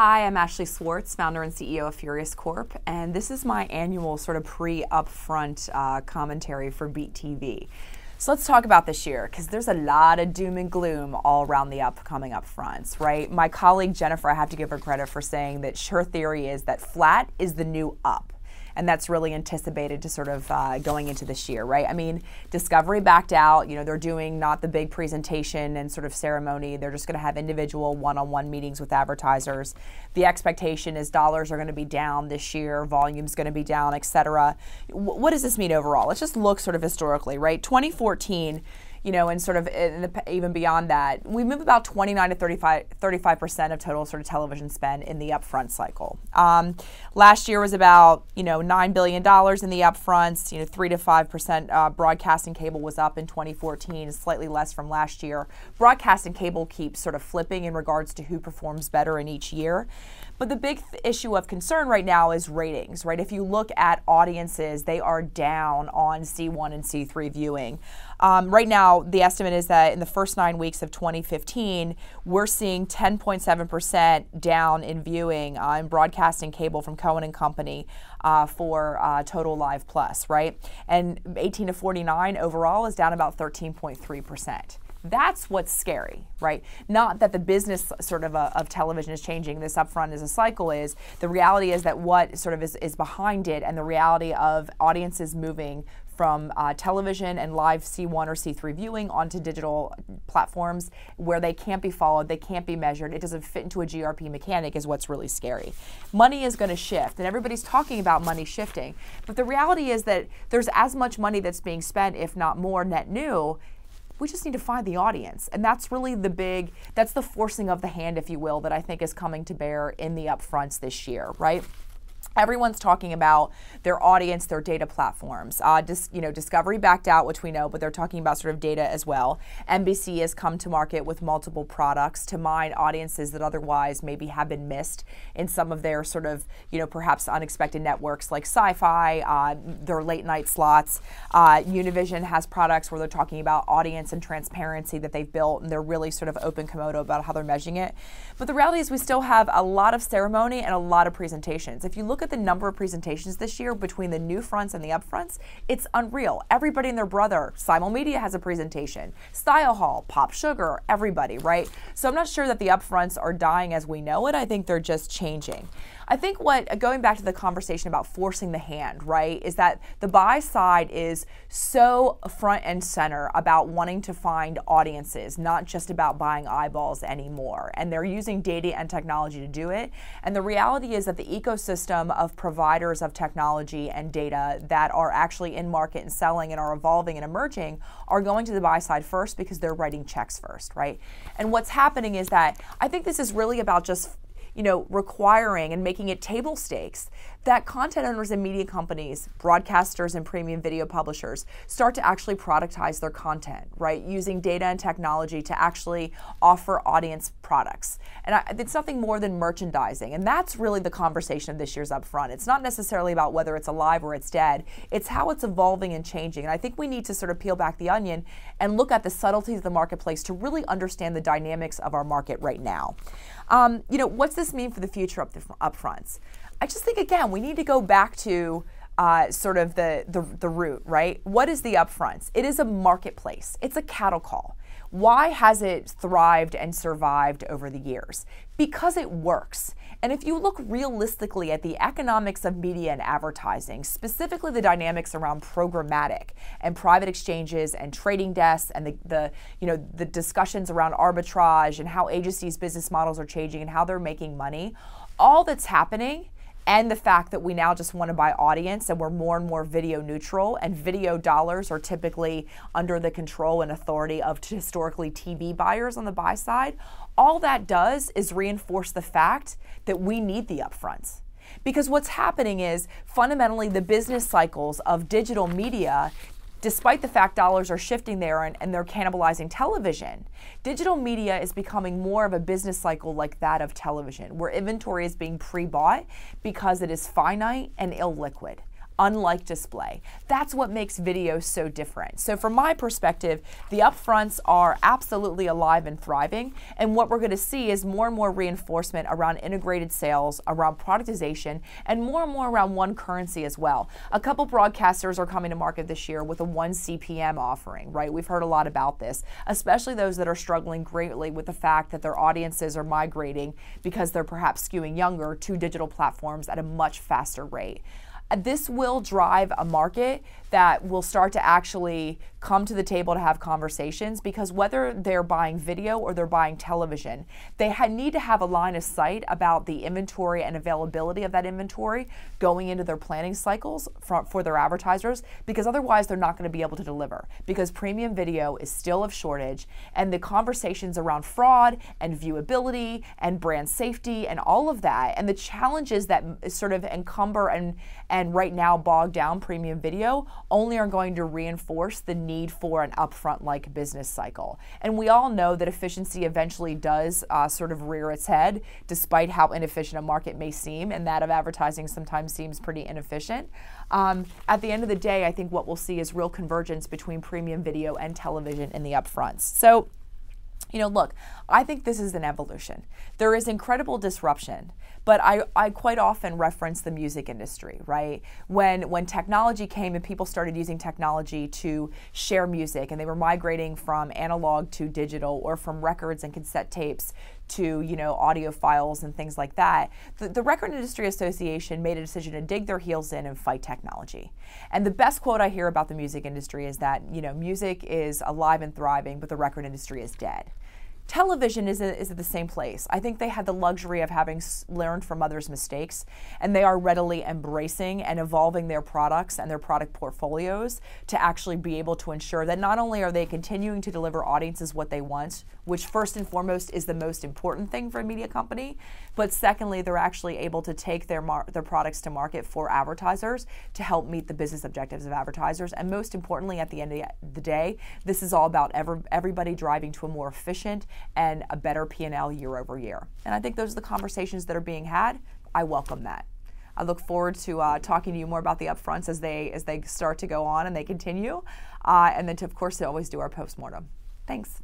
Hi, I'm Ashley Swartz, founder and CEO of Furious Corp, and this is my annual sort of pre-upfront commentary for Beat TV. So let's talk about this year, because there's a lot of doom and gloom all around the upcoming upfronts, right? My colleague Jennifer, I have to give her credit for saying that her theory is that flat is the new up. And that's really anticipated to sort of going into this year, right? I mean, Discovery backed out. You know, they're doing not the big presentation and sort of ceremony. They're just going to have individual one-on-one meetings with advertisers. The expectation is dollars are going to be down this year, volume's going to be down, et cetera. What does this mean overall? Let's just look sort of historically, right? 2014, you know, and sort of even beyond that, we move about 29 to 35% of total sort of television spend in the upfront cycle. Last year was about, you know, $9 billion in the upfronts, you know, 3 to 5% broadcasting cable was up in 2014, slightly less from last year. Broadcasting cable keeps sort of flipping in regards to who performs better in each year. But the big issue of concern right now is ratings, right? If you look at audiences, they are down on C1 and C3 viewing. Right now, the estimate is that in the first 9 weeks of 2015, we're seeing 10.7% down in viewing in broadcasting cable from Cohen and Company for Total Live Plus, right? And 18 to 49 overall is down about 13.3%. That's what's scary, right? Not that the business sort of television is changing, this upfront as a cycle is. The reality is that what sort of is behind it, and the reality of audiences moving from television and live C1 or C3 viewing onto digital platforms where they can't be followed, they can't be measured, it doesn't fit into a GRP mechanic is what's really scary. Money is going to shift, and everybody's talking about money shifting, but the reality is that there's as much money that's being spent, if not more, net new. We just need to find the audience. And that's really that's the forcing of the hand, if you will, that I think is coming to bear in the upfronts this year, right? Everyone's talking about their audience, their data platforms. Discovery backed out, which we know, but they're talking about sort of data as well. NBC has come to market with multiple products to mine audiences that otherwise maybe have been missed in some of their sort of, you know, perhaps unexpected networks like Sci-Fi, their late night slots. Univision has products where they're talking about audience and transparency that they've built, and they're really sort of open komodo about how they're measuring it. But the reality is we still have a lot of ceremony and a lot of presentations. If you look at the number of presentations this year between the new fronts and the upfronts, it's unreal. Everybody and their brother, Simul Media has a presentation, Style Hall, Pop Sugar, everybody, right? So I'm not sure that the upfronts are dying as we know it. I think they're just changing. I think going back to the conversation about forcing the hand, right, is that the buy side is so front and center about wanting to find audiences, not just about buying eyeballs anymore. And they're using data and technology to do it. And the reality is that the ecosystem of providers of technology and data that are actually in market and selling and are evolving and emerging are going to the buy side first because they're writing checks first, right? And what's happening is that I think this is really about just, you know, requiring and making it table stakes that content owners and media companies, broadcasters and premium video publishers start to actually productize their content, right? Using data and technology to actually offer audience products. And it's nothing more than merchandising. And that's really the conversation of this year's upfront. It's not necessarily about whether it's alive or it's dead. It's how it's evolving and changing. And I think we need to sort of peel back the onion and look at the subtleties of the marketplace to really understand the dynamics of our market right now. You know, what's this mean for the future of the upfronts? I just think, again, we need to go back to sort of the root, right? What is the upfronts? It is a marketplace. It's a cattle call. Why has it thrived and survived over the years? Because it works. And if you look realistically at the economics of media and advertising, specifically the dynamics around programmatic and private exchanges and trading desks and the discussions around arbitrage and how agencies' business models are changing and how they're making money, all that's happening, and the fact that we now just want to buy audience and we're more and more video neutral, and video dollars are typically under the control and authority of historically TV buyers on the buy side, all that does is reinforce the fact that we need the upfronts. Because what's happening is fundamentally the business cycles of digital media, despite the fact dollars are shifting there and they're cannibalizing television, digital media is becoming more of a business cycle like that of television, where inventory is being pre-bought because it is finite and illiquid. unlike display. That's what makes video so different. So from my perspective, the upfronts are absolutely alive and thriving, and what we're going to see is more and more reinforcement around integrated sales, around productization, and more around one currency as well. A couple broadcasters are coming to market this year with a 1 CPM offering, right? We've heard a lot about this, especially those that are struggling greatly with the fact that their audiences are migrating because they're perhaps skewing younger to digital platforms at a much faster rate. This will drive a market that will start to actually come to the table to have conversations, because whether they're buying video or they're buying television, they need to have a line of sight about the inventory and availability of that inventory going into their planning cycles for their advertisers, because otherwise they're not going to be able to deliver, because premium video is still of shortage, and the conversations around fraud and viewability and brand safety and all of that, and the challenges that sort of encumber and right now bog down premium video only are going to reinforce the need for an upfront-like business cycle. And we all know that efficiency eventually does sort of rear its head, despite how inefficient a market may seem, and that of advertising sometimes seems pretty inefficient. At the end of the day, I think what we'll see is real convergence between premium video and television in the upfronts. So, you know, look, I think this is an evolution. There is incredible disruption, but I quite often reference the music industry, right? When technology came and people started using technology to share music, and they were migrating from analog to digital, or from records and cassette tapes to, you know, audio files and things like that, the Record Industry Association made a decision to dig their heels in and fight technology. And the best quote I hear about the music industry is that, you know, music is alive and thriving, but the record industry is dead. Television is at the same place. I think they had the luxury of having learned from others' mistakes, and they are readily embracing and evolving their products and their product portfolios to actually be able to ensure that not only are they continuing to deliver audiences what they want, which first and foremost is the most important thing for a media company, but secondly, they're actually able to take their products to market for advertisers to help meet the business objectives of advertisers. And most importantly, at the end of the day, this is all about everybody driving to a more efficient and a better P&L year over year. And I think those are the conversations that are being had. I welcome that. I look forward to talking to you more about the upfronts as they start to go on and they continue. And then, of course, to always do our postmortem. Thanks.